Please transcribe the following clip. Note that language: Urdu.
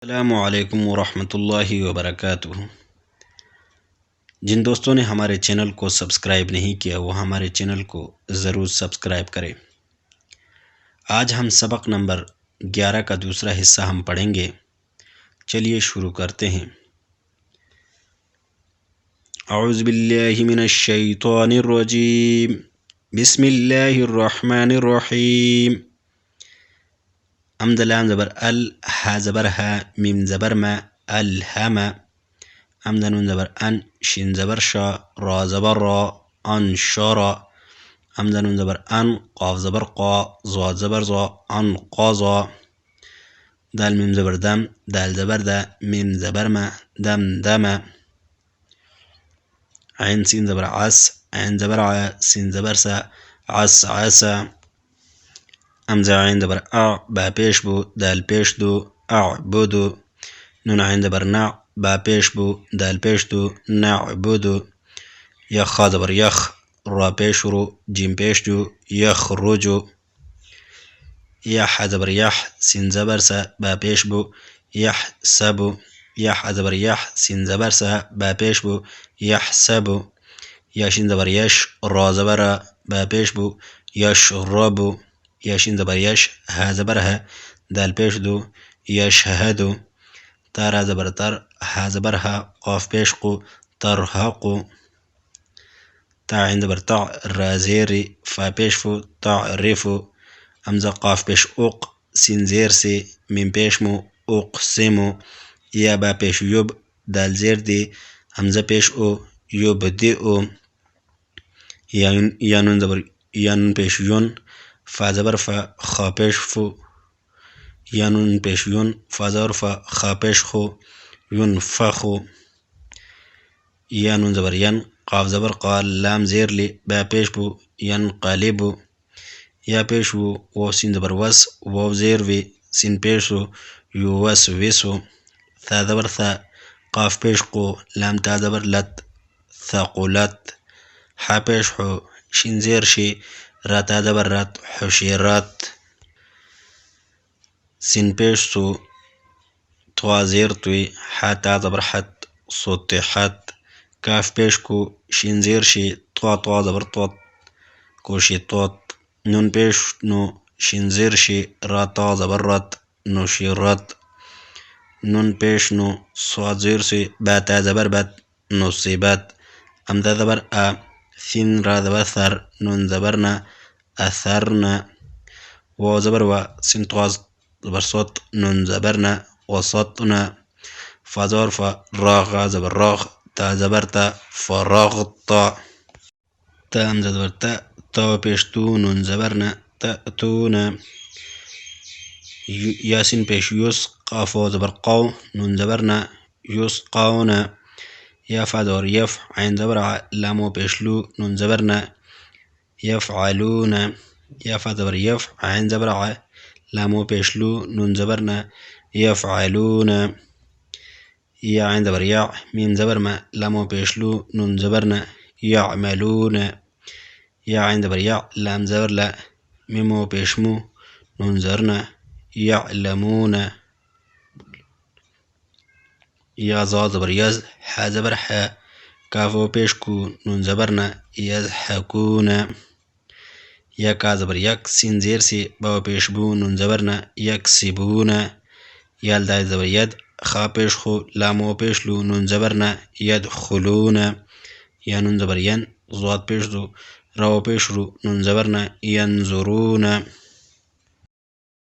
السلام علیکم ورحمۃ اللہ وبرکاتہ۔ جن دوستوں نے ہمارے چینل کو سبسکرائب نہیں کیا وہ ہمارے چینل کو ضرور سبسکرائب کریں۔ آج ہم سبق نمبر 11 کا دوسرا حصہ ہم پڑھیں گے۔ چلیے شروع کرتے ہیں۔ اعوذ باللہ من الشیطان الرجیم، بسم اللہ الرحمن الرحیم۔ امد لام زبر ال، ح زبر ہ، میم زبر م، الہم۔ امد نون زبر ان، شین زبر شا، را زبر را، انشارا۔ امد نون زبر ان، قاف زبر قا، ضاد زبر ضا، انقاضا۔ دال میم زبر دم، دال زبر دا، میم زبر م، دم دم۔ عین سین زبر عس، عین زبر ع، سین زبر سا، عس عسا۔ امزہ عین زبر ا، با پیش بو، دال پیش دو، اعبدو۔ نون عین زبر نع، با پیش بو، دال پیش دو، نعبدو۔ یخ خا زبر یخ، را پیش رو، جیم پیش دو، یخرجو۔ یح زبر یح، سین زبر سا، با پیش بو، یحسبو۔ یح زبر یح، سین زبر سا، با پیش بو، یحسبو۔ یاشین زبر یش، را زبر را، با پیش بو، یشربو۔ یاشین زبر یش، ہ زبر ہ، دال پیش دو، یشہدو۔ تارا زبر تر، ہ زبر ہ، قاف پیش قو، ترحقو۔ تا عین زبر تع، را زیر، فا پیش فو، تعرفو۔ امزہ قاف پیش اق، سین زیر سے، میم پیش مو، اقسمو۔ یا با پیش یب، دال زیر دی، حمزہ پیش او، یبدئو۔ یا نون زبر یا نون پیش یون، فا زبر فا، خا پیش فو، یا نون پیش یون، فا زبر فا، خا پیش خو، ینفخو۔ یا نون زبر ین، قاف زبر قال، لام زیر لی، با پیش بو، ینقلبو۔ یا پیش وو، واو سین زبر وس، واو زیر وی، سین پیش ہو، یوسوسو۔ ثا زبر ثا، قاف پیش قو، لام تا زبر لت، ثقلت۔ ح پیش حو، شین زیر شی، را تا زبر رت، حشرت۔ سین پیش سو، توا زیر توی، ح تا زبر حت، سطحت۔ کاف پیش کو، شین زیر شی، توا زبر توت، کوشطت۔ نون پیش نو، شین زیر شی، را تا زبر رت، نشرت۔ نون پیش نو، صاد زیر سی، با تا زبر بت، نصبت۔ امدہ زبر ا، سین را زبر ثر، نون زبر نا، اثرنا۔ واو زبر و، سین توا زبر صوت، نون زبر نا، وسطنا۔ فا زبر فا، راغ زبر راغ، تا زبر تا، فرغت۔ تا امزہ زبر تا، تا پیش تو، نون زبر نا، تأتونا۔ یاسین پیش یوس، قاف و زبر قو، نون زبر نا، یسقونا۔ یا فا زبر یف، عین زبر ع، لام و پیش لو، نون زبر نا، یفعلونا۔ یا فا زبر یف، عین زبر ع، لام و پیش لو، نون زبر نا، یفعلونا۔ یا عین زبر یا، میم زبر ما، لام و پیش لو، نون زبر نا، یعملونا۔ یا عین زبر یا، لام زبر لا، میم و پیش مو، نون زبر نا، یعلمونا۔ یا زا زبر یز، ح زبر ح، کاف و پیش کو، نون زبر نا، یضحکونا۔ یا کا زبر یک، سین زیر سی، با و پیش بو، نون زبر نا، یکسبونا۔ یا دال زبر ید، خا پیش خو، لام و پیش لو، نون زبر نا، یدخلونا۔ یا نون زبر ین، ضاد پیش دو، را و پیش رو، نون زبر نا، ینظرونا۔